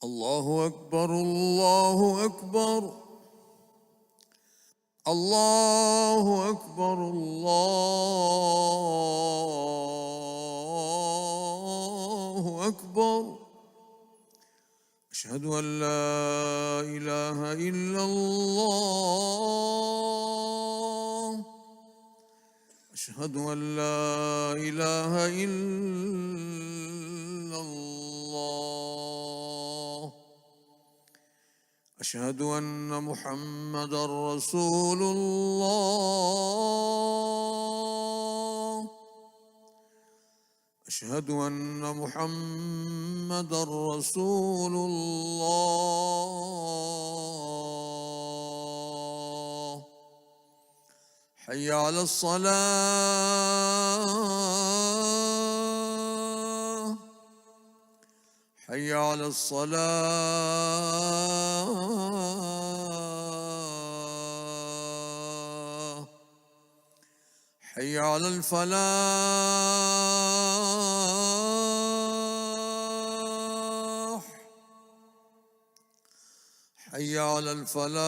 الله أكبر الله أكبر الله أكبر الله أكبر. أشهد أن لا إله إلا الله. أشهد أن لا إله إلا الله. أشهد أن محمدًا رسول الله. أشهد أن محمدًا رسول الله. حي على الصلاة. حي على الصلاة. حي على الفلاح. حي على الفلاح.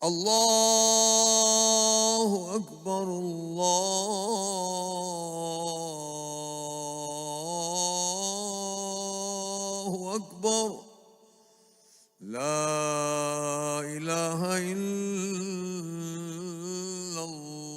الله أكبر الله أكبر. لا إله إلا الله.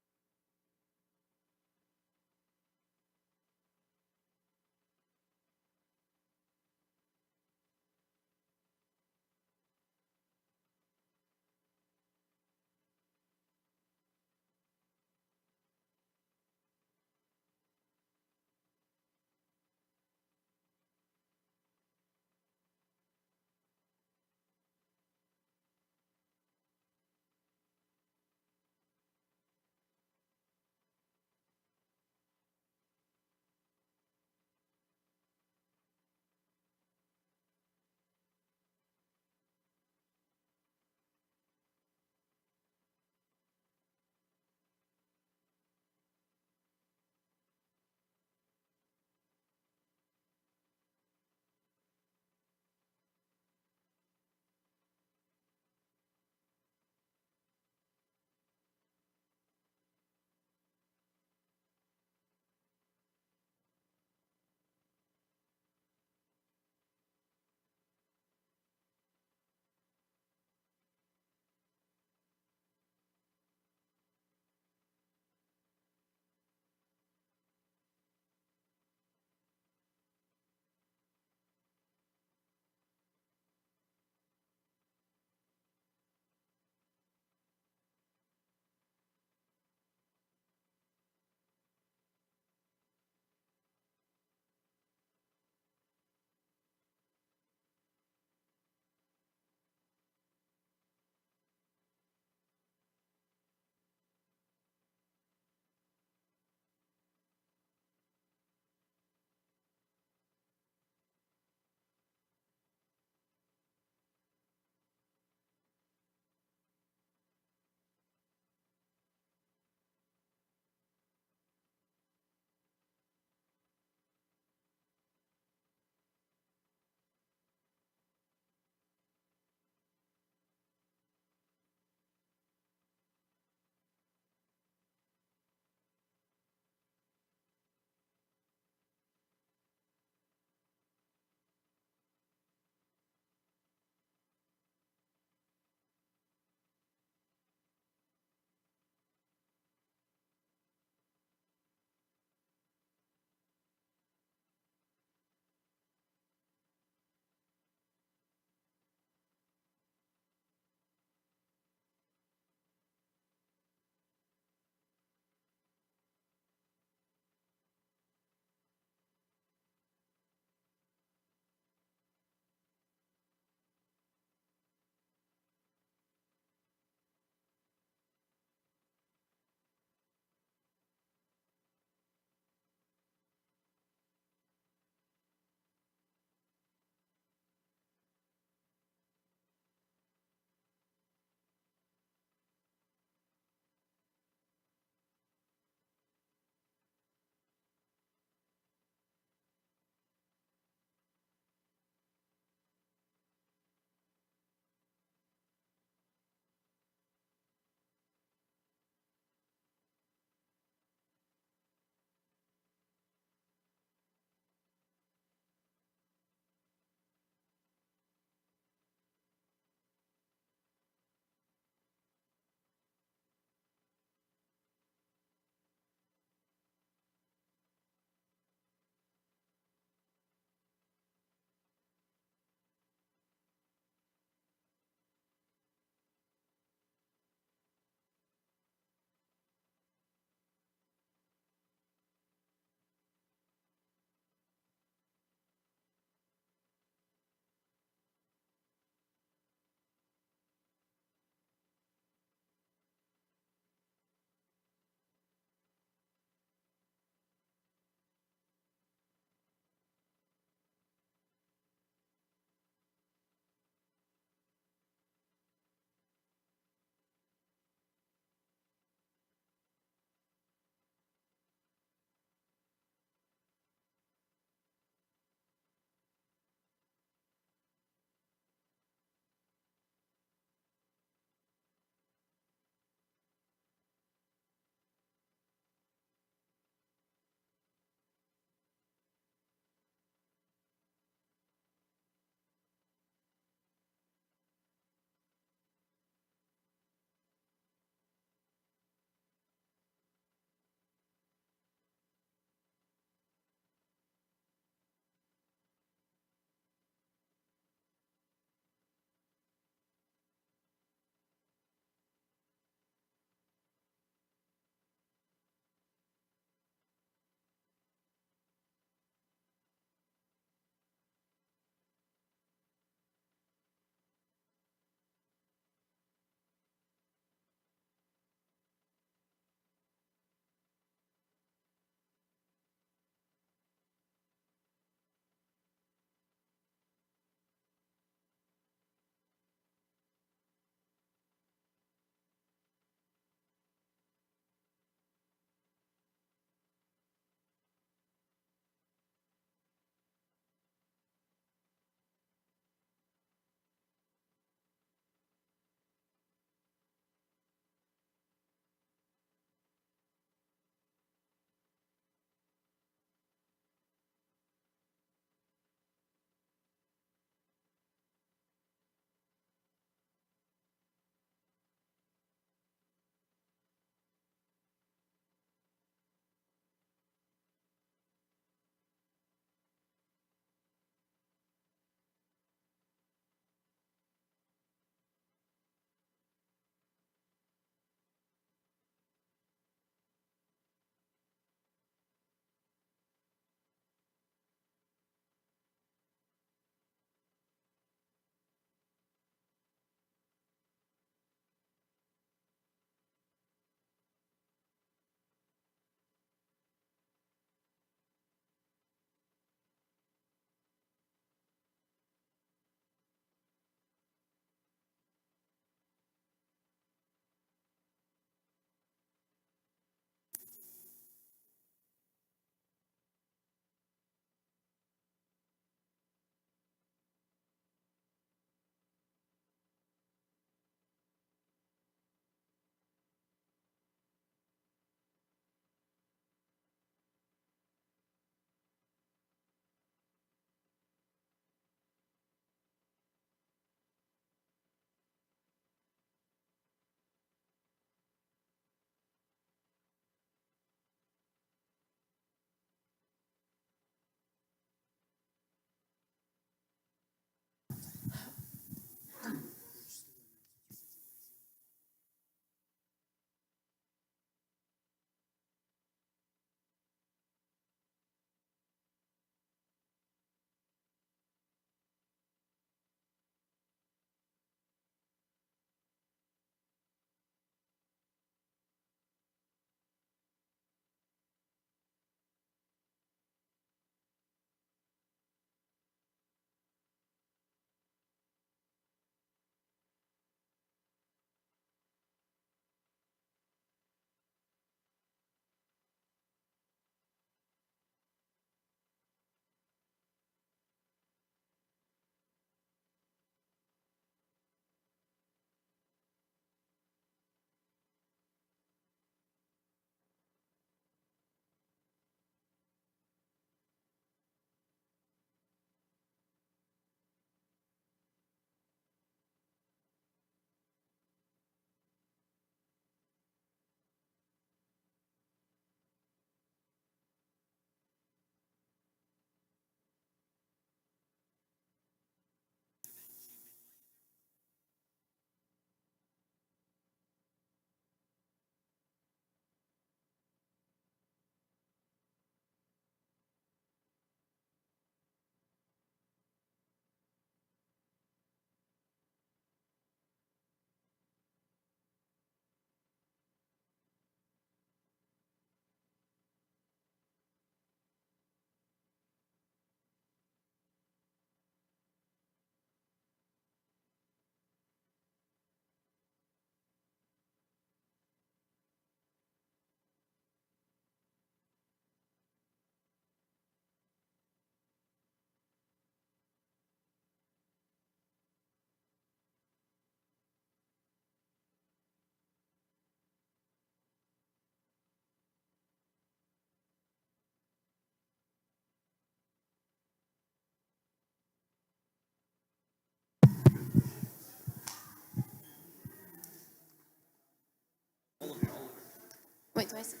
do I say that?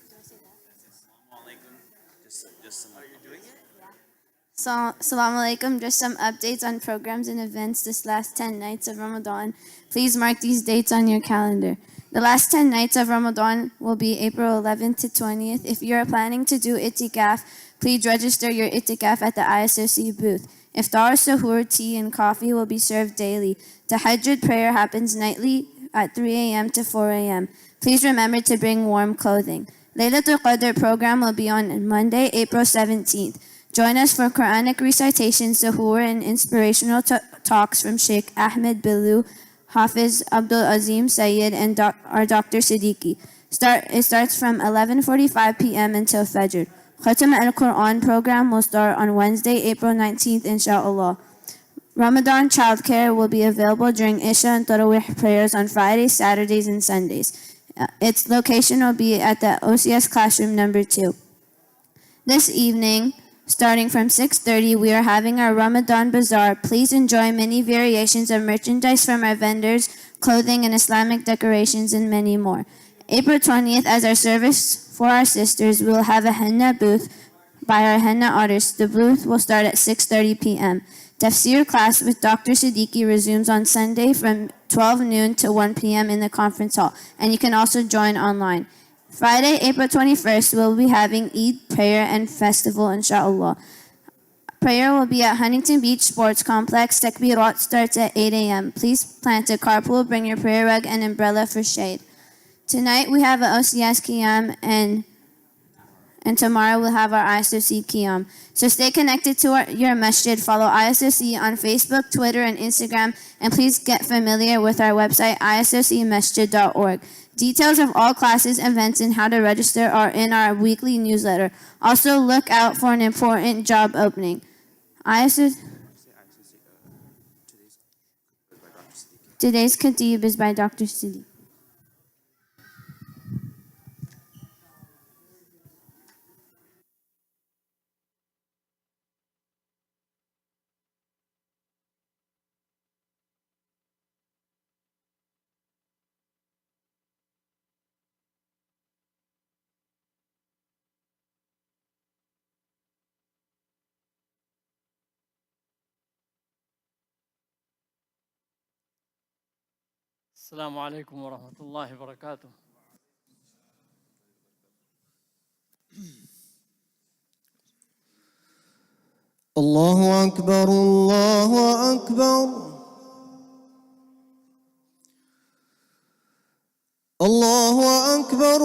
So, Assalamu alaikum. Just some updates on programs and events this last 10 nights of Ramadan. Please mark these dates on your calendar. The last 10 nights of Ramadan will be April 11th to 20th. If you are planning to do itikaf, please register your itikaf at the ISOC booth. Iftar, suhoor, tea, and coffee will be served daily. Tahajjud prayer happens nightly at 3 a.m. to 4 a.m. Please remember to bring warm clothing. Laylatul Qadr program will be on Monday, April 17th. Join us for Quranic recitation, suhoor, and inspirational talks from Sheikh Ahmed Bilu, Hafiz Abdul Azim Sayyid, and our Dr. Siddiqi. It starts from 11:45 p.m. until Fajr. Khutbah al-Quran program will start on Wednesday, April 19th, inshallah. Ramadan childcare will be available during Isha and Tarawih prayers on Fridays, Saturdays, and Sundays. Its location will be at the OCS classroom number 2. This evening, starting from 6:30, we are having our Ramadan Bazaar. Please enjoy many variations of merchandise from our vendors, clothing and Islamic decorations, and many more. April 20th, as our service for our sisters, we will have a henna booth by our henna artists. The booth will start at 6:30 p.m. Tafsir class with Dr. Siddiqi resumes on Sunday from 12 noon to 1 p.m. in the conference hall, and you can also join online. Friday, April 21st, we'll be having Eid prayer and festival, inshallah. Prayer will be at Huntington Beach Sports Complex. Takbirat starts at 8 a.m. Please plan to carpool, bring your prayer rug and umbrella for shade. Tonight we have an OCS Qiyam, and tomorrow we'll have our ISOC Qiyam. So stay connected to your masjid. Follow ISOC on Facebook, Twitter, and Instagram, and please get familiar with our website, isocmasjid.org. Details of all classes, events, and how to register are in our weekly newsletter. Also, look out for an important job opening. Today's Khatib is by Dr. Siddiqi. السلام عليكم ورحمة الله وبركاته. الله أكبر الله أكبر الله أكبر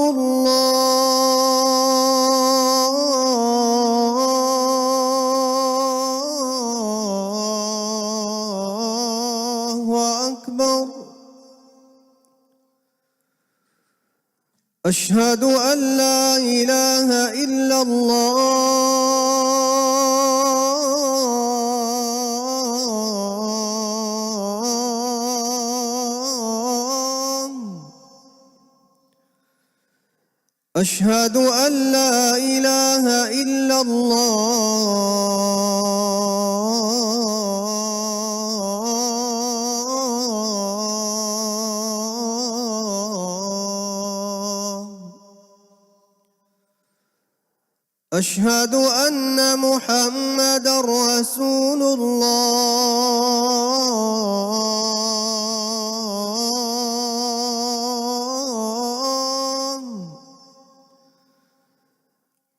الله أكبر أشهد أن لا إله إلا الله أشهد أن لا إله إلا الله أشهد أن محمدًا رسول الله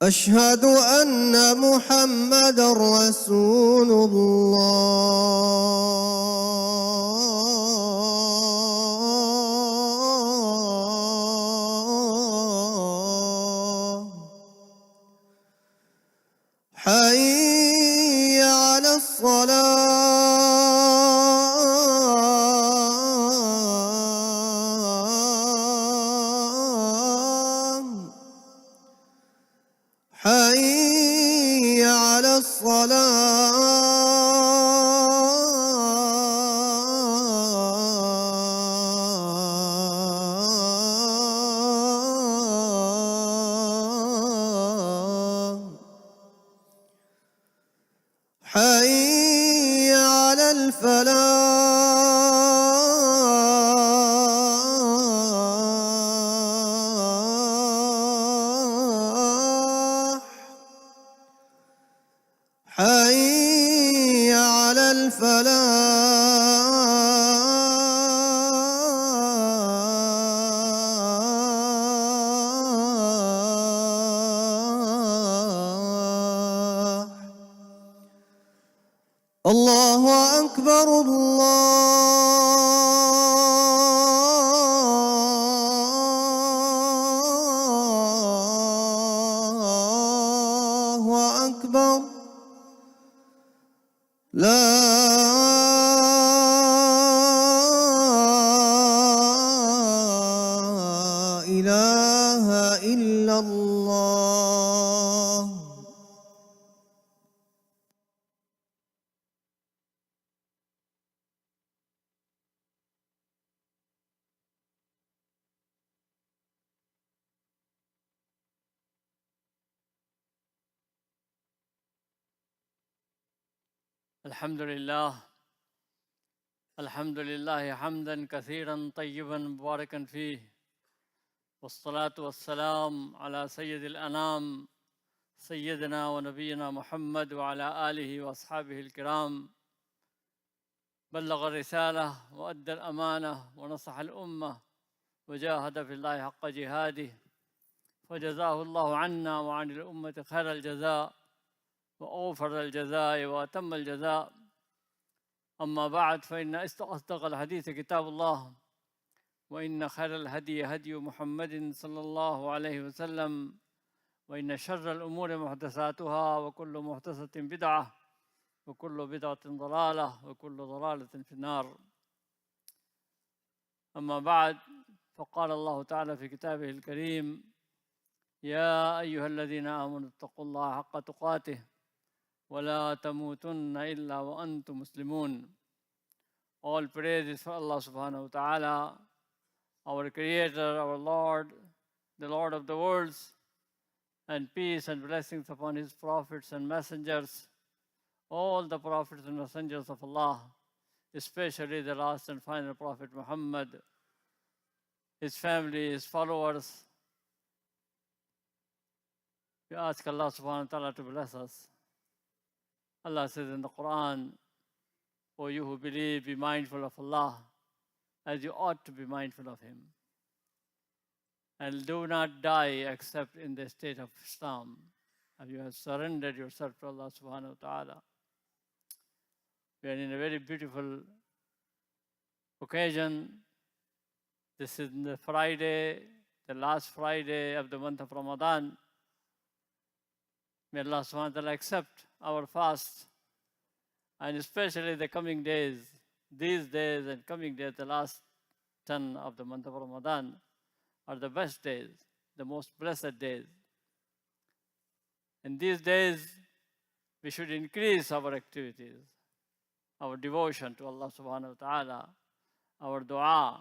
أشهد أن محمدًا رسول الله حي على الصلاة حي على الصلاة حي على الفلاح الله أكبر الله أكبر لا إله إلا الله. الحمد لله حمدا كثيرا طيبا مباركا فيه، والصلاة والسلام على سيد الأنام سيدنا ونبينا محمد وعلى آله وأصحابه الكرام. بلغ الرسالة وأدى الأمانة ونصح الأمة وجاهد في الله حق جهاده، فجزاه الله عنا وعن الأمة خير الجزاء وأوفر الجزاء وأتم الجزاء. أما بعد، فإن أصدق الحديث كتاب الله، وإن خير الهدي هدي محمد صلى الله عليه وسلم، وإن شر الأمور محدثاتها، وكل محدثة بدعة، وكل بدعة ضلالة، وكل ضلالة في النار. أما بعد، فقال الله تعالى في كتابه الكريم: يا أيها الذين آمنوا اتقوا الله حق تقاته ولا تموتن إلا وأنتم مسلمون. All praise is for Allah subhanahu wa ta'ala, our Creator, our Lord, the Lord of the worlds, and peace and blessings upon His prophets and messengers, all the prophets and messengers of Allah, especially the last and final Prophet Muhammad, his family, his followers. We ask Allah subhanahu wa ta'ala to bless us. Allah says in the Quran, O you who believe, be mindful of Allah as you ought to be mindful of Him. And do not die except in the state of Islam, as you have surrendered yourself to Allah subhanahu wa ta'ala. We are in a very beautiful occasion. This is the Friday, the last Friday of the month of Ramadan. May Allah subhanahu wa ta'ala accept our fast, and especially the coming days, these days and coming days, the last 10 of the month of Ramadan, are the best days, the most blessed days. In these days, we should increase our activities, our devotion to Allah subhanahu wa ta'ala, our dua,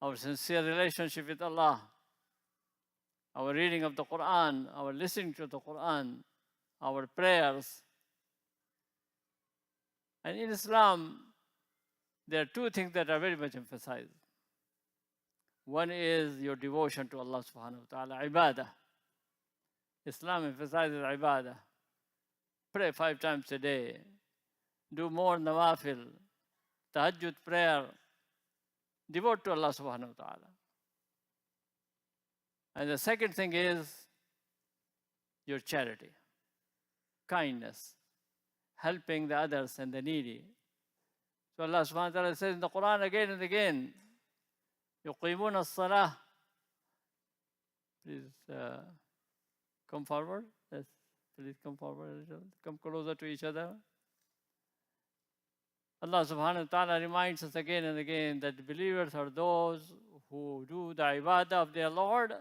our sincere relationship with Allah, our reading of the Quran, our listening to the Quran, our prayers. And in Islam, there are two things that are very much emphasized. One is your devotion to Allah subhanahu wa ta'ala, ibadah. Islam emphasizes ibadah. Pray 5 times a day. Do more nawafil, tahajjud prayer. Devote to Allah subhanahu wa ta'ala. And the second thing is your charity, kindness, helping the others and the needy. So Allah subhanahu wa ta'ala says in the Quran again and again, يُقِيمُونَ الصَّلَاةِ. Please come forward. Yes, please come forward. Come closer to each other. Allah subhanahu wa ta'ala reminds us again and again that believers are those who do the ibadah of their Lord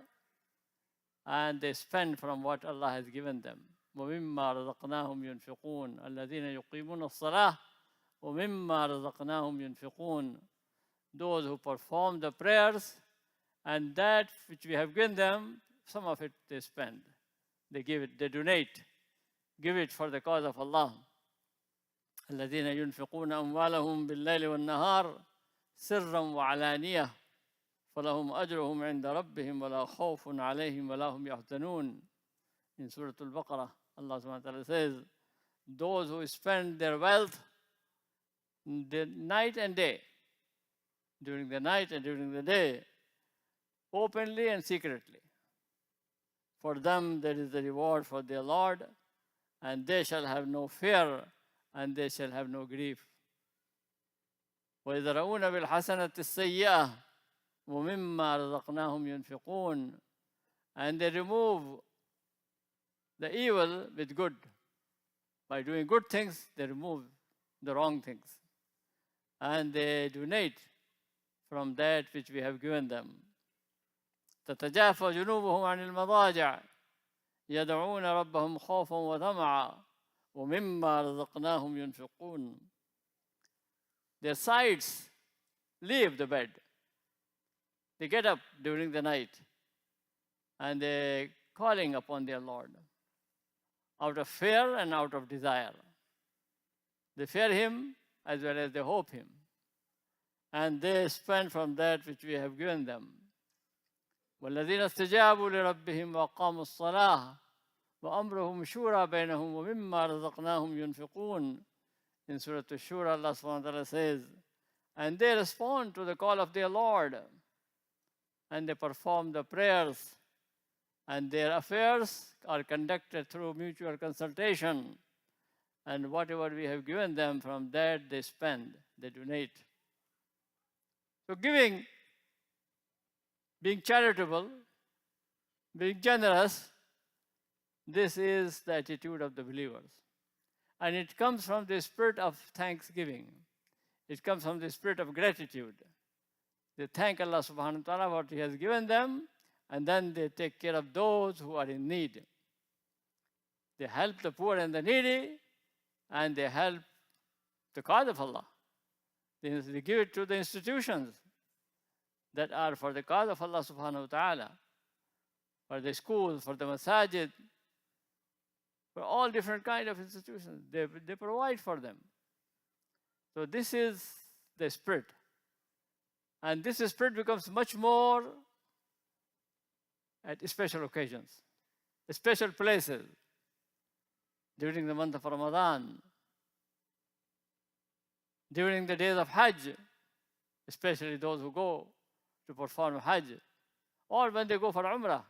and they spend from what Allah has given them. وَمِمَّا رَزَقْنَاهُمْ يُنْفِقُونَ الَّذِينَ يُقِيمُونَ الصَّلَاةَ وَمِمَّا رَزَقْنَاهُمْ يُنْفِقُونَ. Those who perform the prayers, and that which we have given them, some of it they spend. They give it, they donate, give it for the cause of Allah. الذين ينفقون أموالهم بالليل والنهار سرا وعلانية فلهم أجرهم عند ربهم ولا خوف عليهم ولا هم يحزنون. In Surah Al-Baqarah, Allah subhanahu wa ta'ala says, those who spend their wealth the night and day, during the night and during the day, openly and secretly. For them there is the reward for their Lord, and they shall have no fear, and they shall have no grief. وَيَذْرَؤُونَ بِالْحَسَنَةِ السَّيِّئَةِ وَمِمَّا رَزَقْنَاهُمْ يُنْفِقُونَ. And they remove the evil with good. By doing good things, they remove the wrong things. And they donate from that which we have given them. تتجافى جنوبهم عن المضاجع يدعون ربهم خوفا وطمعا ومما رزقناهم ينفقون. Their sides leave the bed. They get up during the night and they calling upon their Lord out of fear and out of desire. They fear Him as well as they hope Him. And they spend from that which we have given them. والذين استجابوا لربهم وأقاموا الصلاة وأمرهم شورى بينهم ومما رزقناهم ينفقون. In Surah Ash-Shura, Allah subhanahu wa ta'ala says, and they respond to the call of their Lord, and they perform the prayers, and their affairs are conducted through mutual consultation, and whatever we have given them, from that they spend, they donate. So giving, being charitable, being generous, this is the attitude of the believers. And it comes from the spirit of thanksgiving. It comes from the spirit of gratitude. They thank Allah subhanahu wa ta'ala for what He has given them, and then they take care of those who are in need. They help the poor and the needy, and they help the cause of Allah. They give it to the institutions that are for the cause of Allah subhanahu wa ta'ala, for the schools, for the masajid, for all different kind of institutions. They provide for them. So this is the spirit. And this spirit becomes much more at special occasions, special places, during the month of Ramadan, during the days of Hajj, especially those who go to perform Hajj, or when they go for Umrah,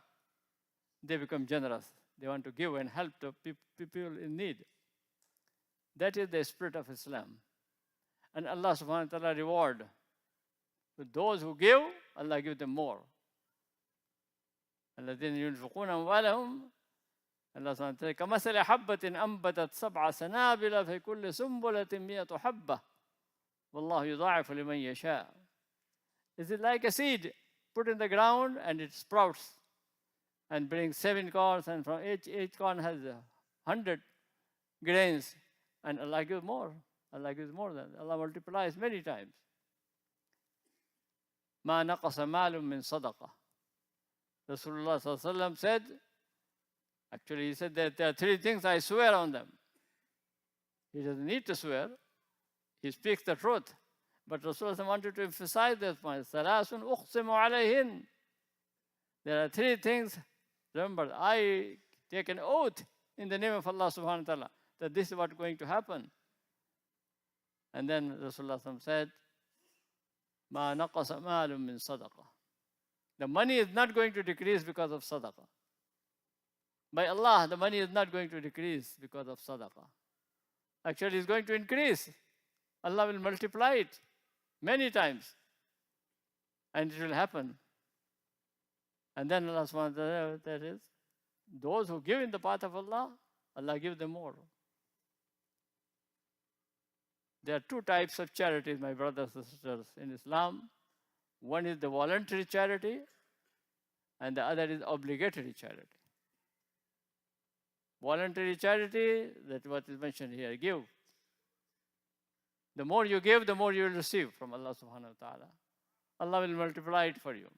they become generous. They want to give and help the people in need. That is the spirit of Islam. And Allah subhanahu wa ta'ala reward. With those who give, Allah give them more. الذين ينفقون أموالهم الله سبحانه وتعالى كمثل حبة أنبتت 7 سنابل في كل سنبلة 100 حبة والله يضاعف لمن يشاء. Is it like a seed put in the ground and it sprouts and brings 7 corns, and from each corn has 100 grains, and Allah gives more. Allah gives more than Allah multiplies many times. ما نقص مال من صدقة. Rasulullah sallallahu alaihi wasallam said, actually he said that there are 3 things I swear on them. He doesn't need to swear. He speaks the truth. But Rasulullah wanted to emphasize this point. ثلاث أقسم عليهن. There are 3 things. Remember, I take an oath in the name of Allah subhanahu wa ta'ala that this is what's going to happen. And then Rasulullah said, ما نقص مال من صدقة. The money is not going to decrease because of sadaqah. By Allah, the money is not going to decrease because of sadaqah. Actually, it's going to increase. Allah will multiply it many times. And it will happen. And then Allah subhanahu wa ta'ala, that is, those who give in the path of Allah, Allah gives them more. There are 2 types of charities, my brothers and sisters, in Islam. One is the voluntary charity, and the other is obligatory charity. Voluntary charity, that's what is mentioned here, give. The more you give, the more you will receive from Allah subhanahu wa ta'ala. Allah will multiply it for you.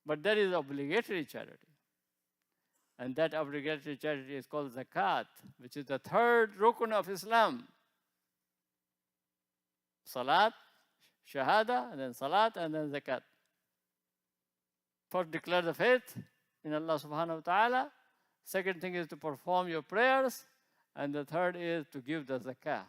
But there is obligatory charity. And that obligatory charity is called zakat, which is the 3rd rukun of Islam. Salat, shahada, and then salat, and then zakat. First, declare the faith in Allah subhanahu wa ta'ala. Second thing is to perform your prayers. And the third is to give the zakah.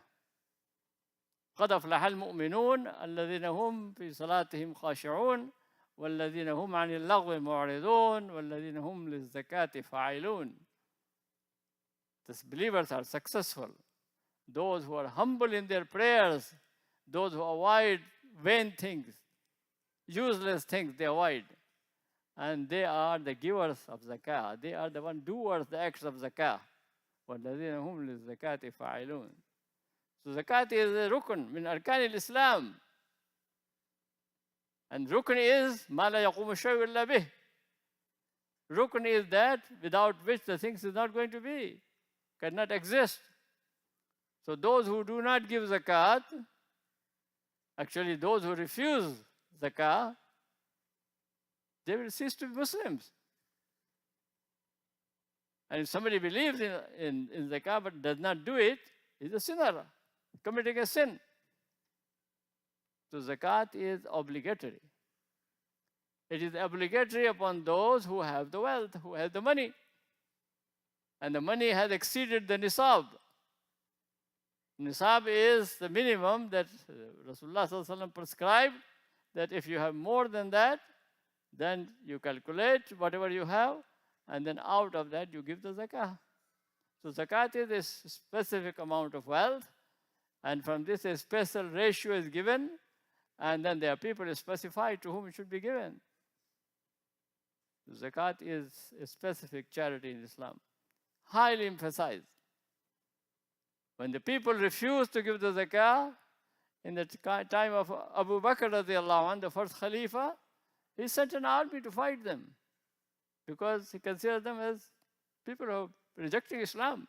قد أفلح المؤمنون الذين هم في صلاتهم خاشعون والذين هم عن اللغو معرضون والذين هم للزكاة فاعلون. The believers are successful. Those who are humble in their prayers, those who avoid vain things, useless things they avoid. And they are the givers of zakah. They are the one doers the acts of zakah. وَالَّذِينَ هُمْ لِلزَّكَاةِ فَاعِلُونَ. So zakat is a rukn min arkan al-Islam. And rukn is ma la yaqumu shay'un illa bih. Rukn is that without which the things is not going to be, cannot exist. So those who do not give zakat, actually those who refuse zakah, they will cease to be Muslims. And if somebody believes in zakah but does not do it, he's a sinner, committing a sin. So zakat is obligatory. It is obligatory upon those who have the wealth, who have the money. And the money has exceeded the nisab. Nisab is the minimum that Rasulullah Sallallahu Alaihi Wasallam prescribed, that if you have more than that, then you calculate whatever you have, and then out of that you give the zakah. So zakat is a specific amount of wealth, and from this a special ratio is given, and then there are people specified to whom it should be given. Zakat is a specific charity in Islam, highly emphasized. When the people refused to give the zakah, in the time of Abu Bakr radiallahu anh, the first Khalifa, he sent an army to fight them because he considered them as people who are rejecting Islam.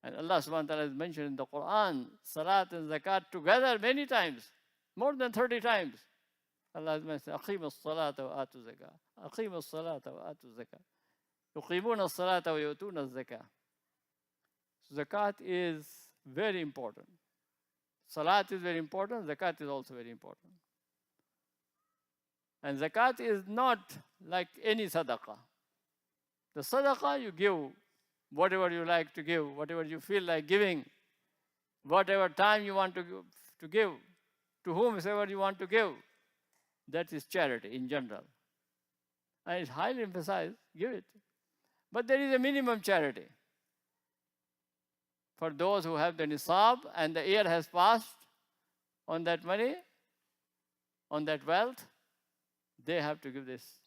And Allah subhanahu wa ta'ala has mentioned in the Quran, salat and zakat together many times, more than 30 times. Allah has mentioned, أقيموا الصلاة وآتوا الزكاة أقيموا الصلاة وآتوا الزكاة يقيمون الصلاة ويؤتون الزكاة. Zakat is very important. Salat is very important. Zakat is also very important. And zakat is not like any sadaqah. The sadaqah you give whatever you like to give, whatever you feel like giving, whatever time you want to give, to whomsoever you want to give. That is charity in general. And it's highly emphasized, give it. But there is a minimum charity. For those who have the nisab and the year has passed on that money, on that wealth, they have to give this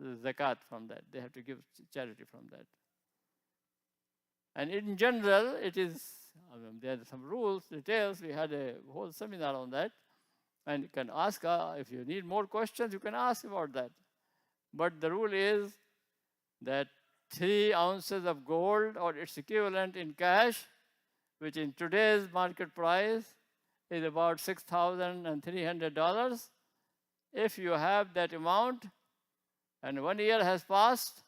zakat from that. They have to give charity from that. And in general, it is, there are some rules, details. We had a whole seminar on that. And you can ask, if you need more questions, you can ask about that. But the rule is that 3 ounces of gold or its equivalent in cash, which in today's market price is about $6,300. If you have that amount and 1 year has passed,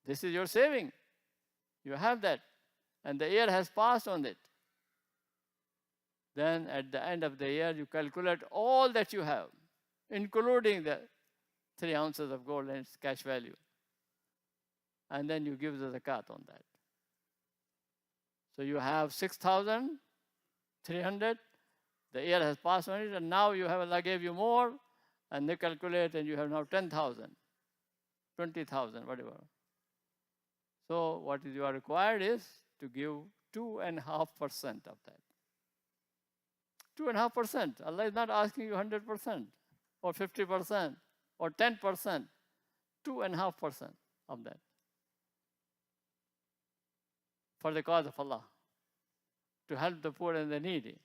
this is your saving. You have that. And the year has passed on it. Then at the end of the year, you calculate all that you have, including the 3 ounces of gold and its cash value. And then you give the zakat on that. So you have 6,300. The year has passed on it, and now you have, Allah gave you more, and they calculate, and you have now 10,000, 20,000, whatever. So what you are required is to give 2.5% of that. 2.5%. Allah is not asking you 100% or 50% or 10%. 2.5% of that. For the cause of Allah, to help the poor and the needy.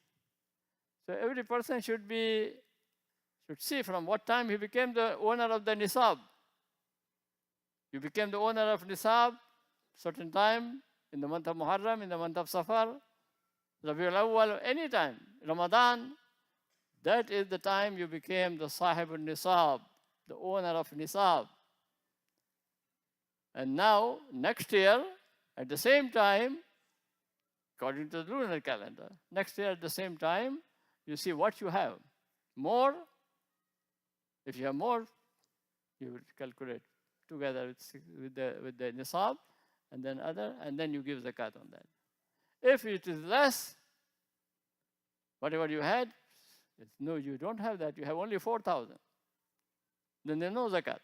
So every person should see from what time he became the owner of the nisab. You became the owner of nisab certain time in the month of Muharram, in the month of Safar, Rabiul Awwal, any time, Ramadan. That is the time you became the Sahibul Nisab, the owner of nisab. And now, next year, at the same time, according to the lunar calendar, next year at the same time, you see what you have. More, if you have more, you would calculate together with the nisab, and then you give zakat on that. If it is less, whatever you had, no, you don't have that, you have only 4,000, then there's no zakat.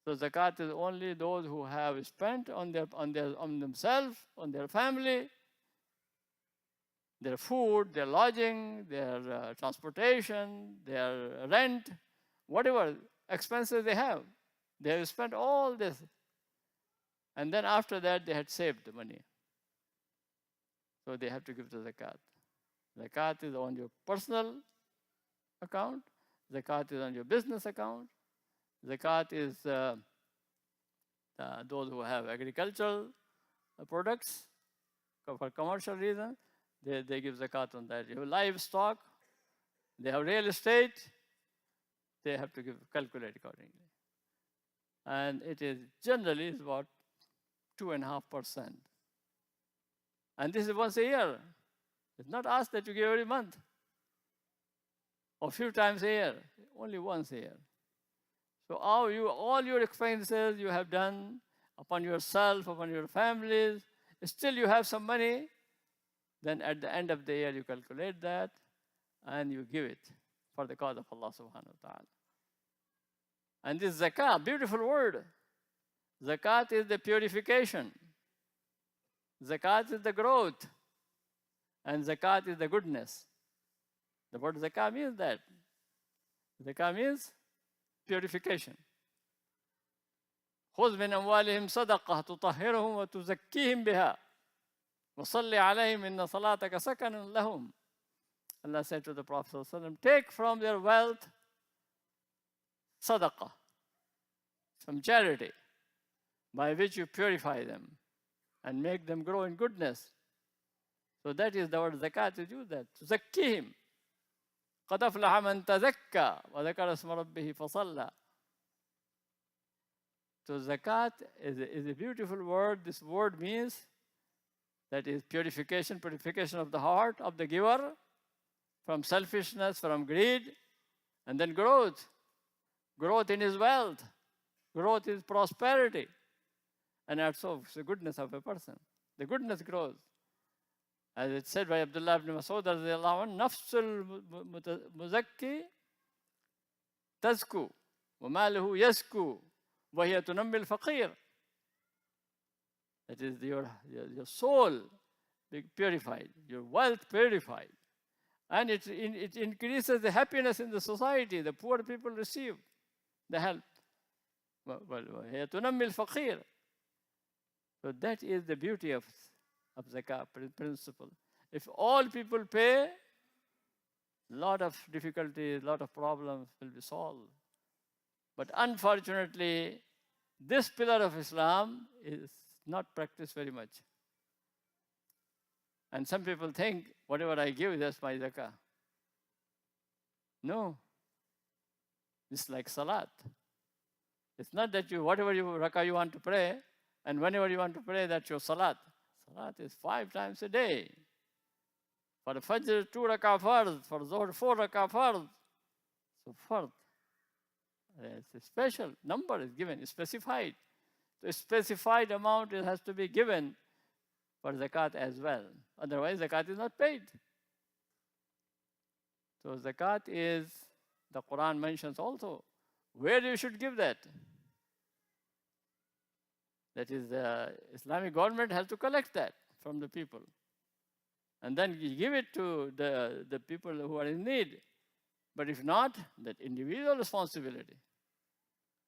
So zakat is only those who have spent on themselves, on their family, their food, their lodging, their transportation, their rent, whatever expenses they have. They have spent all this. And then after that, they had saved the money. So they have to give the zakat. Zakat is on your personal account. Zakat is on your business account. Zakat is those who have agricultural products for commercial reasons. They give zakat on that. You have livestock, they have real estate, they have to calculate accordingly. And it is generally about 2.5%. And this is once a year. It's not asked that you give every month or a few times a year, only once a year. So all your expenses you have done upon yourself, upon your families, still you have some money. Then at the end of the year, you calculate that and you give it for the cause of Allah subhanahu wa ta'ala. And this zakat, beautiful word. Zakat is the purification. Zakat is the growth. And zakat is the goodness. The word zakat means that. Zakat means purification. خذ من أموالهم صدقة تطهرهم وتزكيهم بها وصلي عليهم إن صلاتك سكن لهم. Allah said to the Prophet ﷺ, take from their wealth sadaqah, some charity, by which you purify them and make them grow in goodness. So that is the word zakat, to do that. تزكيهم قد أفلح من تزكى وذكر اسم ربه فصلى. So zakat is a beautiful word. This word means that is purification of the heart of the giver from selfishness, from greed, and then growth in his wealth, growth in his prosperity, and also the goodness of a person. The goodness grows. As it said by Abdullah ibn Mas'ud, nafsul muzakki tazku wa maluhu yasku wa hiya tunammi al-faqir. That is your soul being purified, your wealth purified. And it increases the happiness in the society. The poor people receive the help. So that is the beauty of zakah principle. If all people pay, a lot of difficulties, a lot of problems will be solved. But unfortunately, this pillar of Islam is not practiced very much. And some people think, whatever I give, that's my zakah. No. It's like salat. It's not that whatever rakah you want to pray, and whenever you want to pray, that's your salat. Salat is 5 times a day. For the Fajr, 2 rakah fard. For Zohar, 4 rakah fard. So fard. It's a special number is given, specified. So a specified amount it has to be given for zakat as well. Otherwise, zakat is not paid. So zakat is, the Quran mentions also, where you should give that. That is, the Islamic government has to collect that from the people. And then you give it to the people who are in need. But if not, that individual responsibility.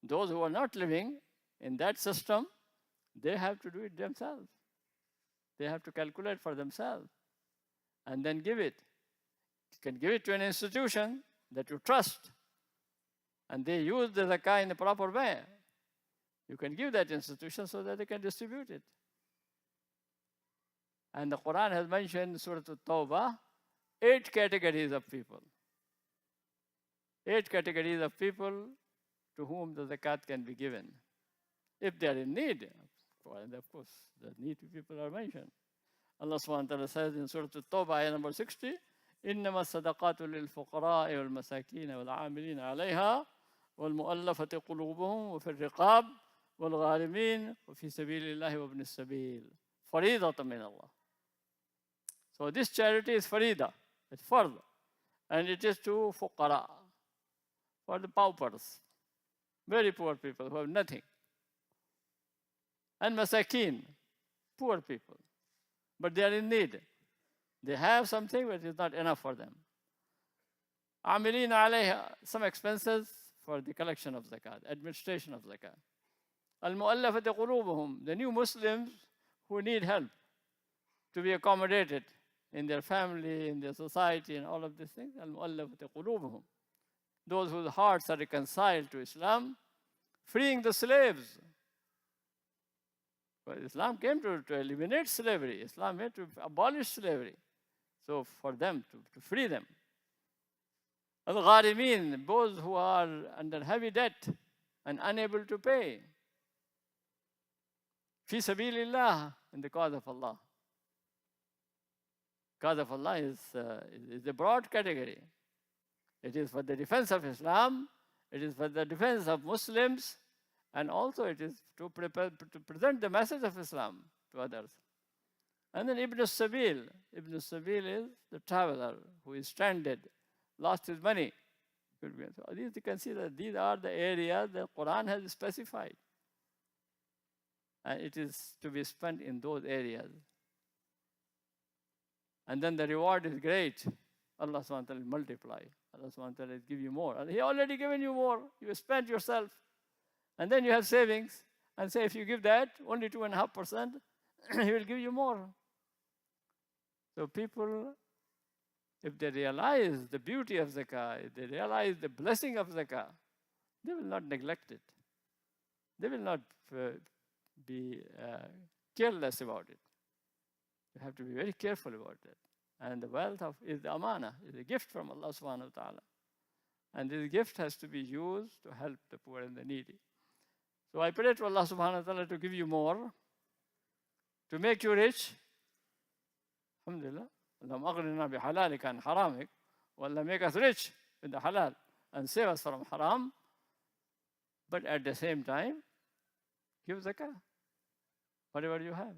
Those who are not living in that system, they have to do it themselves. They have to calculate for themselves and then give it. You can give it to an institution that you trust and they use the zakah in the proper way. You can give that institution so that they can distribute it. And the Quran has mentioned in Surah At-Tawbah 8 categories of people. 8 categories of people to whom the zakat can be given. If they are in need, and of course, the needy people are mentioned. Allah subhanahu wa ta'ala says in Surah At-Tawbah, ayah number 60, إِنَّمَا الصَّدَقَاتُ لِلْفُقَرَاءِ وَالْمَسَاكِينَ وَالْعَامِلِينَ عَلَيْهَا وَالْمُؤَلَّفَةِ قُلُوبُهُمْ وَفِي الرِّقَابِ وَالْغَارِمِينَ وَفِي سَبِيلِ اللَّهِ وَابْنِ السَّبِيلِ Faridatan min Allah. So this charity is farida, it's fard, and it is to fuqara, for the paupers, very poor people who have nothing. And masakin, poor people, but they are in need. They have something, but it's not enough for them. Amilin alayha, some expenses for the collection of zakat, administration of zakat. Al-mu'allafati qulubuhum, the new Muslims who need help to be accommodated in their family, in their society, and all of these things. Al-mu'allafati qulubuhum, those whose hearts are reconciled to Islam, freeing the slaves. But Islam came to eliminate slavery. Islam came to abolish slavery. So for them, to free them. Al-gharimin, those who are under heavy debt and unable to pay. Fi sabilillah, in the cause of Allah. Cause of Allah is a broad category. It is for the defense of Islam, it is for the defense of Muslims, and also it is to present the message of Islam to others. And then Ibn Sabil. Ibn Sabil is the traveler who is stranded, lost his money. So these, you can see that these are the areas that Quran has specified. And it is to be spent in those areas. And then the reward is great. Allah subhanahu wa ta'ala will multiply. Allah subhanahu wa ta'ala will give you more. And He already given you more. You spent yourself. And then you have savings. And say if you give that, only 2.5%, He will give you more. So people, if they realize the beauty of zakah, if they realize the blessing of zakah, they will not neglect it. They will not be careless about it. You have to be very careful about it. And the wealth is the amana, is a gift from Allah subhanahu wa ta'ala. And this gift has to be used to help the poor and the needy. So I pray to Allah subhanahu wa ta'ala to give you more, to make you rich. Alhamdulillah. اللهم أغننا بحلالك عن حرامك. Allah make us rich with the halal and save us from haram. But at the same time, give zakah, whatever you have.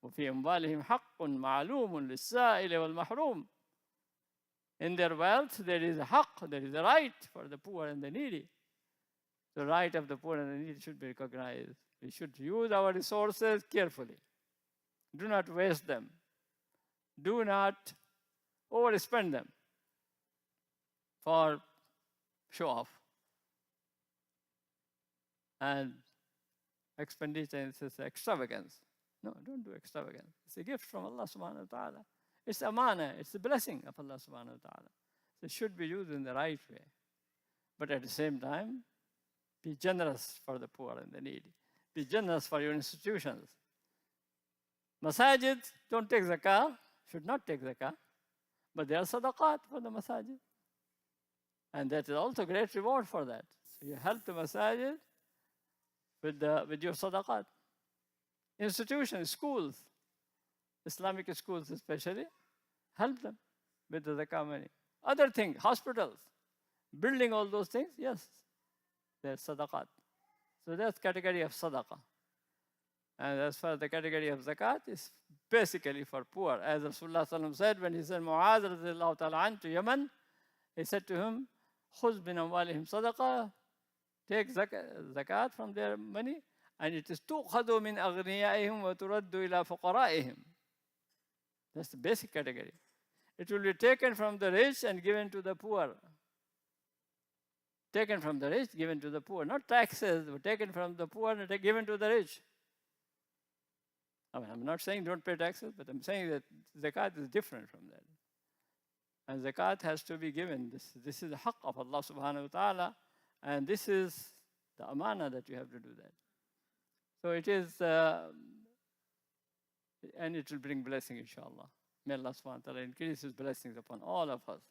وفي أموالهم حق معلوم للسائل والمحروم. In their wealth, there is a haqq, there is a right for the poor and the needy. The right of the poor and the needy should be recognized. We should use our resources carefully. Do not waste them. Do not overspend them for show off. And expenditure is extravagance. No, don't do extravagance. It's a gift from Allah subhanahu wa ta'ala. It's amana, it's a blessing of Allah subhanahu wa ta'ala. So it should be used in the right way. But at the same time, be generous for the poor and the needy. Be generous for your institutions. Masajid don't take zakah, should not take zakah, but there are sadaqat for the masajid. And that is also great reward for that. So you help the masajid with your sadaqat. Institutions, schools, Islamic schools especially, help them with the zakah money. Other things, hospitals, building all those things, yes, they're sadaqat. So that's category of sadaqah. And as far as the category of zakat is basically for poor. As Rasulullah ﷺ said when he sent Muaz radiallahu ta'ala to Yemen, he said to him, خُذْ مِنْ أَمْوَالِهِمْ صَدَقَةً, take zakat from their money, and it is تُؤْخَذُ مِنْ أَغْنِيَائِهِمْ وَتُرَدُّ إِلَى فُقَرَائِهِمْ. That's the basic category. It will be taken from the rich and given to the poor. Taken from the rich, given to the poor. Not taxes, but taken from the poor and given to the rich. I mean, I'm not saying don't pay taxes, but I'm saying that zakat is different from that. And zakat has to be given. This is the haqq of Allah subhanahu wa ta'ala, and this is the amana that you have to do that. So it is, and it will bring blessing, inshallah. May Allah subhanahu wa ta'ala increase His blessings upon all of us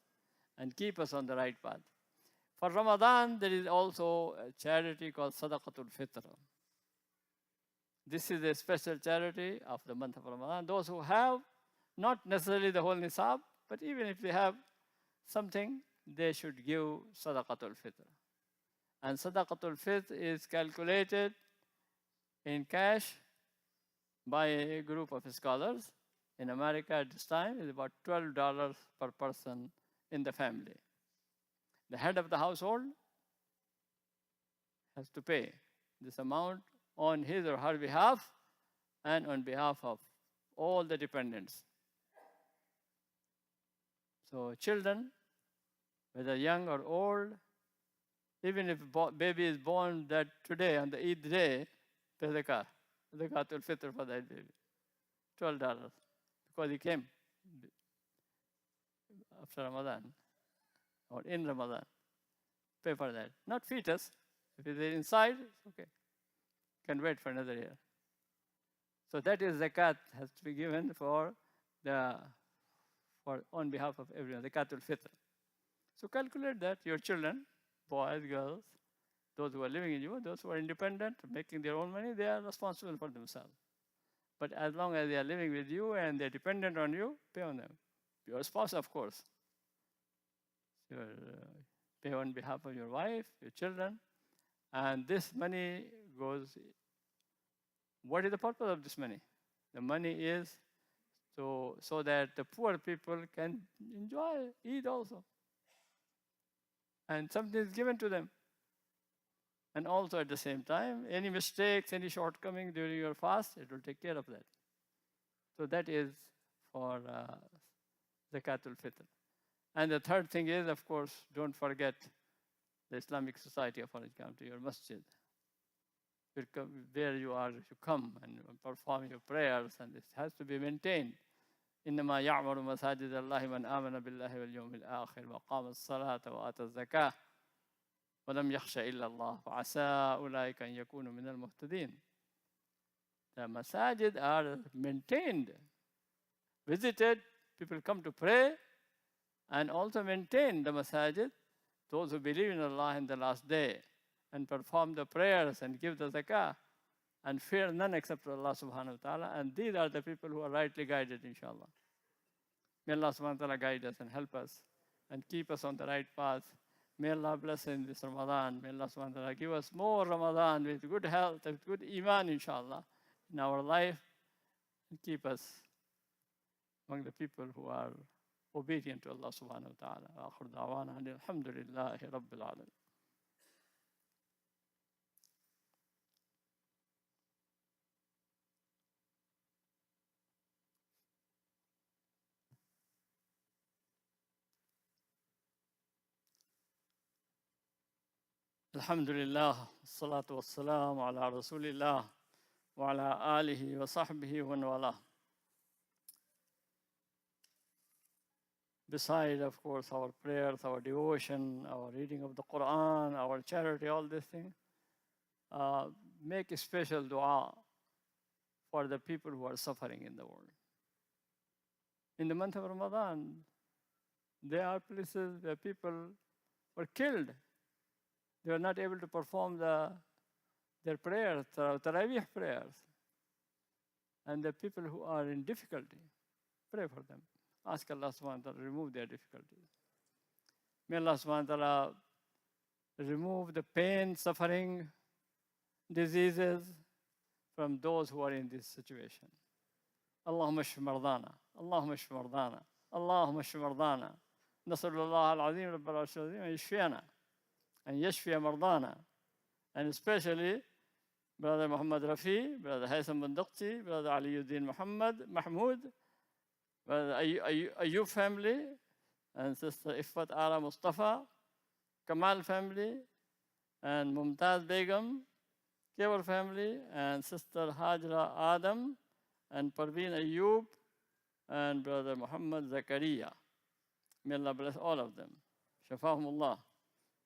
and keep us on the right path. For Ramadan, there is also a charity called Sadaqatul Fitr. This is a special charity of the month of Ramadan. Those who have not necessarily the whole nisab, but even if they have something, they should give Sadaqatul Fitr. And Sadaqatul Fitr is calculated in cash by a group of scholars in America at this time is about $12 per person in the family. The head of the household has to pay this amount on his or her behalf and on behalf of all the dependents. So children, whether young or old, even if baby is born that today on the Eid day, pay zakatul fitr for that baby, $12, because he came after Ramadan or in Ramadan. Pay for that. Not fetus. If it is inside, okay. Can wait for another year. So that is zakat has to be given for on behalf of everyone, zakatul fitr. So calculate that your children, boys, girls, those who are living in you, those who are independent, making their own money, they are responsible for themselves. But as long as they are living with you and they're dependent on you, pay on them. Your spouse, of course. Pay on behalf of your wife, your children. And this money goes, what is the purpose of this money? The money is so that the poor people can enjoy, eat also. And something is given to them. And also at the same time, any mistakes, any shortcoming during your fast, it will take care of that. So that is for zakatul fitr. And the third thing is, of course, don't forget the Islamic Society of Orange County, your masjid. Where you are, you come and perform your prayers, and it has to be maintained. إنما يعمر مساجد الله من آمن بالله واليوم الآخر وقام الصلاة وآتى الزكاة ولم يخش إلا الله فعسى أولئك أن يكونوا من المهتدين. The masajid are maintained, visited, people come to pray, and also maintain the masajid, those who believe in Allah in the last day, and perform the prayers and give the zakah, and fear none except Allah subhanahu wa ta'ala. And these are the people who are rightly guided, inshallah. May Allah subhanahu wa ta'ala guide us and help us and keep us on the right path. May Allah bless in this Ramadan. May Allah subhanahu wa ta'ala give us more Ramadan with good health, with good iman, inshallah, in our life, and keep us among the people who are obedient to Allah subhanahu wa ta'ala. Akhir da'wana alhamdulillahi rabbil alamin. Alhamdulillah, salatu wassalam ala rasulillah wa ala alihi wa sahbihi wa wala. Beside, of course, our prayers, our devotion, our reading of the Quran, our charity, all these things, make a special dua for the people who are suffering in the world. In the month of Ramadan, there are places where people were killed. They were not able to perform their prayers, Taraweeh prayers. And the people who are in difficulty, pray for them. Ask Allah subhanahu wa ta'ala to remove their difficulties. May Allah subhanahu wa ta'ala remove the pain, suffering, diseases from those who are in this situation. Allahumma shfi mardana, Allahumma shfi mardana, Allahumma shfi mardana. Nasallallahu al-azim rabbal arshil azim an yashfiyana, and yashfiya mardana. And especially Brother Muhammad Rafi, Brother Haitham bin Daqti, Brother Aliyuddin Mahmoud, Brother Ayub family, and Sister Ifat Ara Mustafa, Kamal family, and Mumtaz Begum, Kewar family, and Sister Hajra Adam, and Parveen Ayub, and Brother Muhammad Zakaria. May Allah bless all of them. Shafahumullah.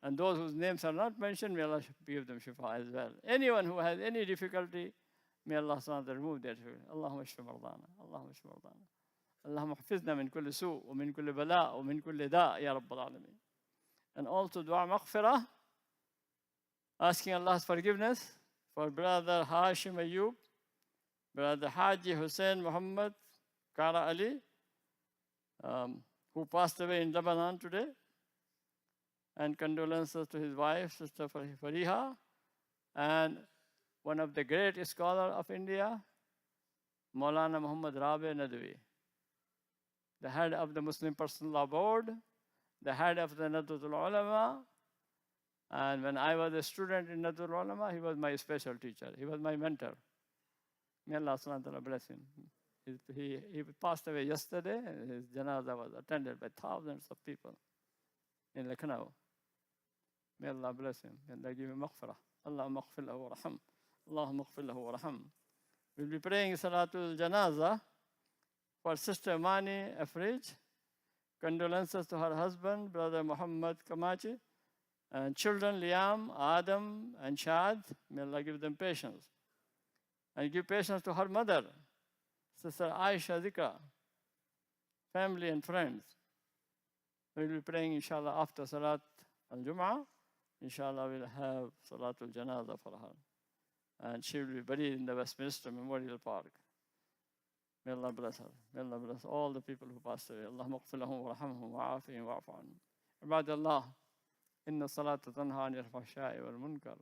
And those whose names are not mentioned, may Allah give them shifa as well. Anyone who has any difficulty, may Allah subhanahu wa ta'ala remove that. Allahumma shfi mardana, Allahumma shfi mardana. Allahumma hafizna min kulli su' wa min kulli bala' wa min kulli da' ya Rabbal Alameen. And also dua maghfirah, asking Allah's forgiveness for Brother Hashim Ayub, Brother Haji Hussein Muhammad Kara Ali, who passed away in Lebanon today. And condolences to his wife, Sister Fariha, and one of the great scholars of India, Maulana Muhammad Rabi Nadwi, the head of the Muslim Personal Law Board, the head of the Nadwatul Ulama. And when I was a student in Nadwatul Ulama, he was my special teacher. He was my mentor. May Allah subhanahu wa ta'ala bless him. He passed away yesterday, and his janazah was attended by thousands of people in Lucknow. May Allah bless him. May Allah give him maghfirah. Allahumma maghfir lahu wa raham. Allahumma maghfir lahu wa raham. We'll be praying Salatul Janazah for Sister Mani Afrij. Condolences to her husband, Brother Muhammad Kamachi, and children Liam, Adam, and Shad. May Allah give them patience. And give patience to her mother, Sister Aisha Zika, family and friends. We'll be praying, inshallah, after Salat al-Jum'ah. Inshallah, we'll have Salatul Janazah for her. And she will be buried in the Westminster Memorial Park. May Allah bless her. May Allah bless all the people who passed away. Allahumma ighfir lahum wa rahamhum wa afihim wa afu anhum. Ibadallah, inna salata tanha anil fahsha'i wal munkar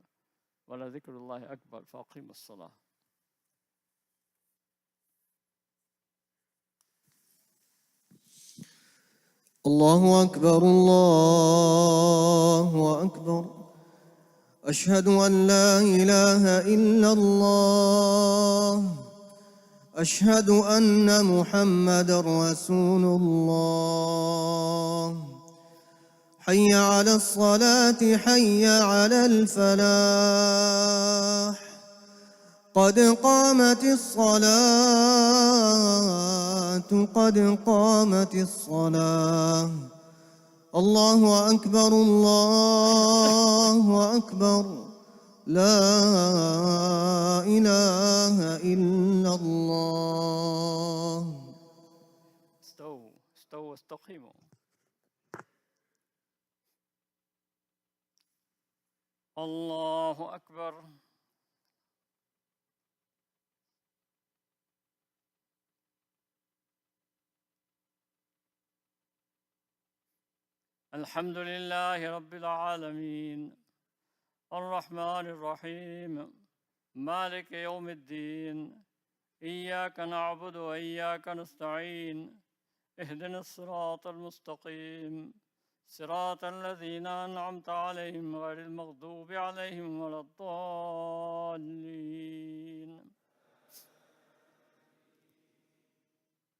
wa la dhikrullahi akbar faqimu as-salah. الله أكبر الله أكبر أشهد أن لا إله إلا الله أشهد أن محمدًا رسول الله حي على الصلاة حي على الفلاح قد قامت الصلاة قد قامت الصلاة الله أكبر الله أكبر لا إله إلا الله استووا واستقيموا. الله أكبر. الحمد لله رب العالمين الرحمن الرحيم مالك يوم الدين إياك نعبد وإياك نستعين اهدنا الصراط المستقيم صراط الذين أنعمت عليهم غير المغضوب عليهم ولا الضالين.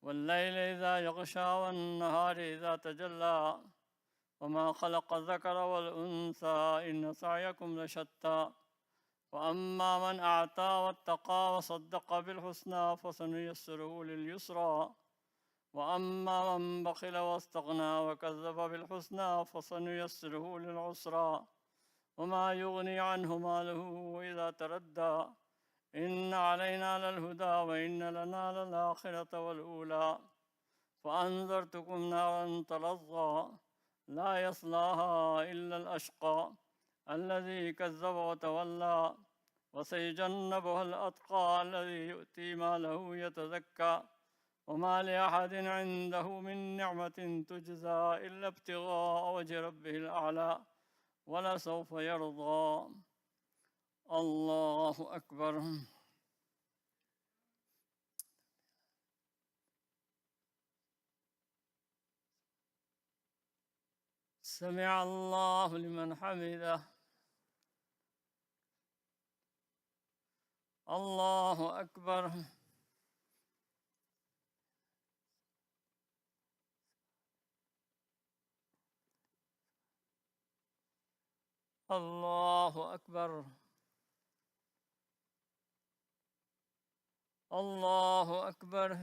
والليل إذا يغشى والنهار إذا تجلى وما خلق الذكر والأنثى إن سعيكم لشتى وأما من أعطى واتقى وصدق بالحسنى فسنيسره لليسرى وأما من بخل واستغنى وكذب بالحسنى فسنيسره للعسرى وما يغني عنه ماله إذا تردى إن علينا للهدى وإن لنا للآخرة والأولى فأنذرتكم نارا تلظى لا يصلاها إلا الأشقى الذي كذب وتولى وسيجنبها الأتقى الذي يؤتي ماله يتزكى وما لأحد عنده من نعمة تجزى إلا ابتغاء وجه ربه الأعلى ولسوف يرضى. الله أكبر. سمع الله لمن حمده. الله أكبر. الله أكبر. الله أكبر.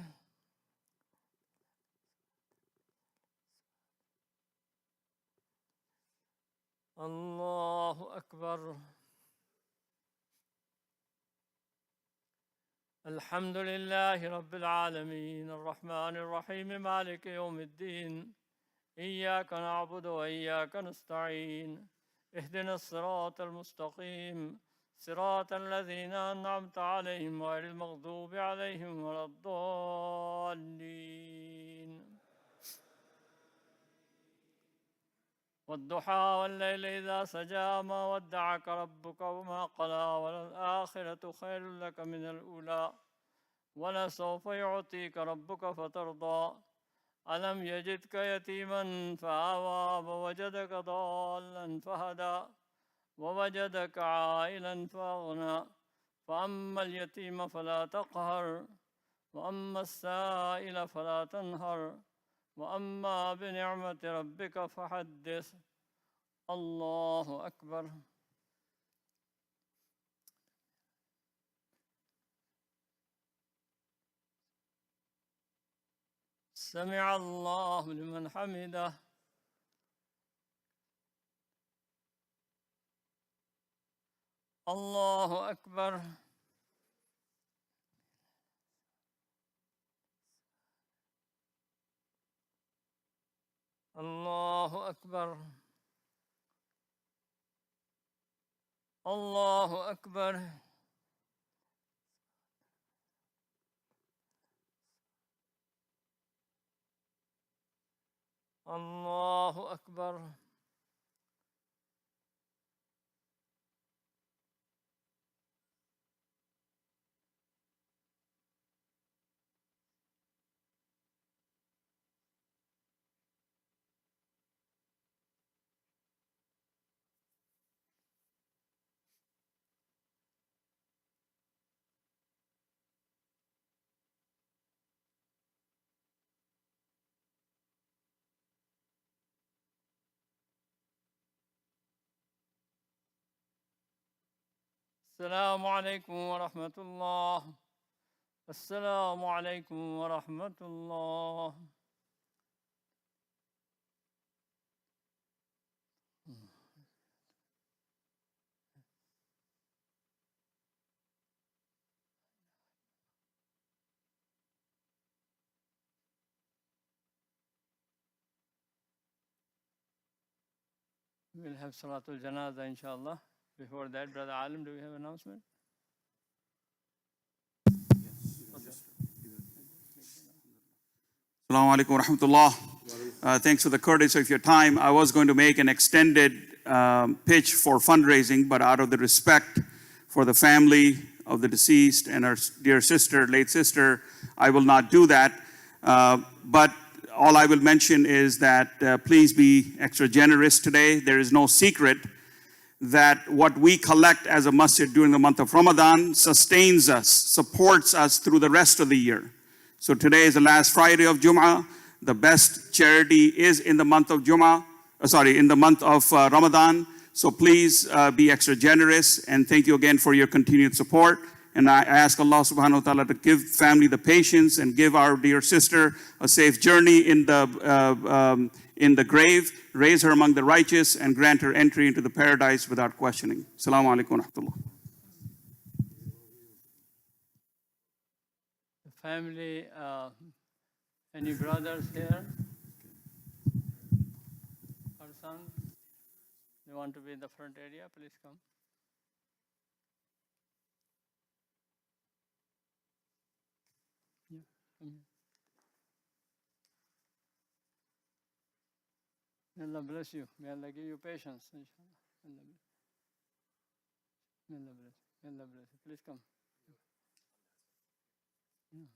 الله أكبر. الحمد لله رب العالمين الرحمن الرحيم مالك يوم الدين إياك نعبد وإياك نستعين اهدنا الصراط المستقيم صراط الذين أنعمت عليهم غير المغضوب عليهم ولا الضالين. والضحى والليل إذا سجى ما ودعك ربك وما قلى وللآخرة خير لك من الأولى ولسوف يعطيك ربك فترضى ألم يجدك يتيما فآوى ووجدك ضالا فهدى ووجدك عائلا فأغنى فأما اليتيم فلا تقهر وأما السائل فلا تنهر وأما بنعمة ربك فحدث. الله أكبر. سمع الله لمن حمده. الله أكبر. الله أكبر. الله أكبر. الله أكبر. السلام عليكم ورحمة الله. السلام عليكم ورحمة الله. We'll have Salatul Janaza, inshallah. Before that, Brother Alim, do we have announcement? Assalamu alaikum wa rahmatullah. Thanks for the courtesy of your time. I was going to make an extended pitch for fundraising, but out of the respect for the family of the deceased and our dear sister, late sister, I will not do that. But all I will mention is that please be extra generous today. There is no secret that what we collect as a masjid during the month of Ramadan sustains us, supports us through the rest of the year. So today is the last Friday of Jum'ah. The best charity is in the month of in the month of Ramadan. So please be extra generous, and thank you again for your continued support. And I ask Allah subhanahu wa ta'ala to give family the patience and give our dear sister a safe journey in the grave, raise her among the righteous, and grant her entry into the paradise without questioning. Assalamu alaikum wa rahmatullah. Family, any brothers here? Or sons? They want to be in the front area, please come. Yeah, come here. May Allah bless you. May Allah give you patience, inshallah. May Allah bless you. May Allah bless you. Please come. Yeah. Come.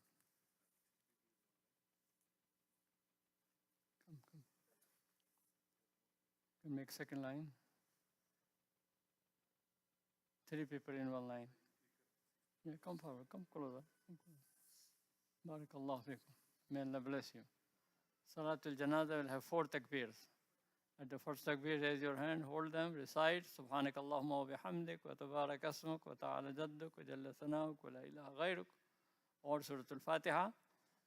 You make second line. 3 people in one line. Yeah, come forward. Come closer. Barakallahu fikum. May Allah bless you. Salatul Janaza will have 4 takbirs. At the first takbir, raise your hand, hold them, recite Subhanak Allahumma wa bihamdik wa tabarak asmuk wa ta'ala jadduk wa jalla sana'uk wa la ilaha ghayruk, or Surah Al-Fatiha.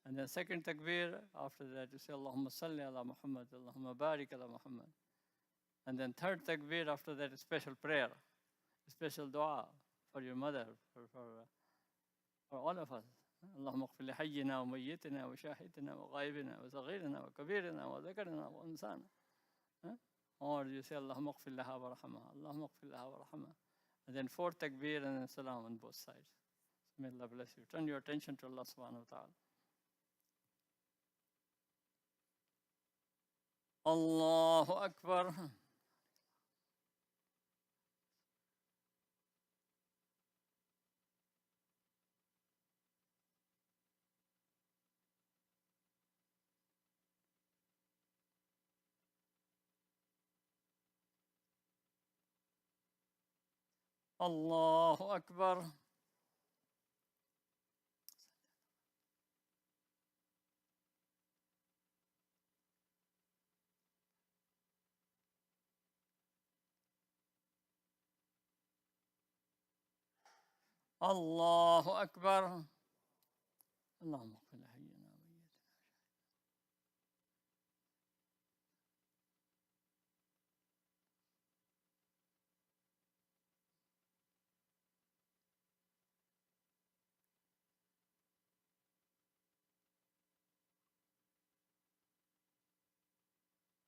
And then second takbir, after that you say Allahumma salli ala Muhammad, Allahumma barik ala Muhammad. And then third takbir, after that a special prayer, a special dua for your mother, for all of us. اللهم اغفر لحينا وميتنا وشاهدنا وغائبنا وصغيرنا وكبيرنا وذكرنا وانثانا. Or you say اللهم اغفر لها ورحمها, اللهم اغفر لها ورحمها. And then 4 takbir and then salam on both sides. May Allah bless you. Turn your attention to Allah subhanahu wa ta'ala. Allahu Akbar. الله أكبر. الله أكبر. اللهم اغفر لحينا وميتنا.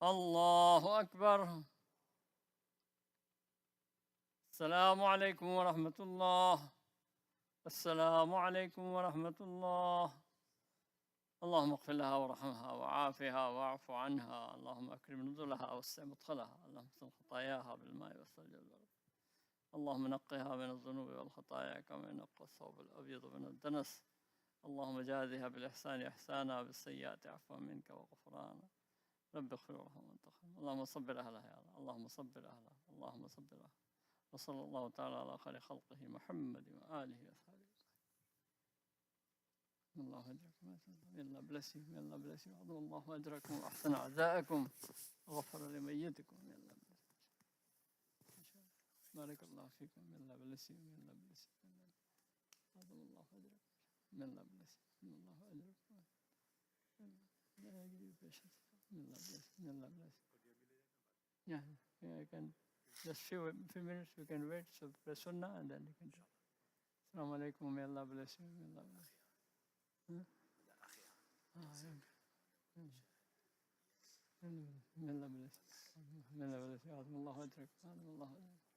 الله أكبر. السلام عليكم ورحمة الله. السلام عليكم ورحمة الله. اللهم اغفر لها وارحمها وعافها واعف عنها. اللهم أكرم نزلها ووسع مدخلها. اللهم اغسل خطاياها بالماء والثلج والبرد. اللهم نقها من الذنوب والخطايا كما ينقى الثوب الأبيض من الدنس. اللهم جازها بالإحسان إحسانا وبالسيئات عفوا منك وغفرانا. رب اغفر وارحم وانت خير. اللهم صبر أهلها يا الله. اللهم صبر أهلها. اللهم صبر أهلها. وصلى الله تعالى على خير خلقه محمد وآله وصحبه. الله أجركم. May Allah bless you. May Allah bless you. عظم الله أجركم وأحسن أعزائكم وغفر لميتكم. May Allah bless you. بارك الله فيكم. May Allah bless you. May Allah bless you. عظم الله أجركم. May Allah bless you. May Allah أجركم. May Allah give you patience. May Allah bless you. May Allah bless you. Yeah, I can just few minutes we can wait. So press sunnah and then you can do. Assalamu alaikum. May Allah bless you. May Allah bless you. May Allah bless you. May Allah bless you. عظم الله أجرك. عظم الله أجرك.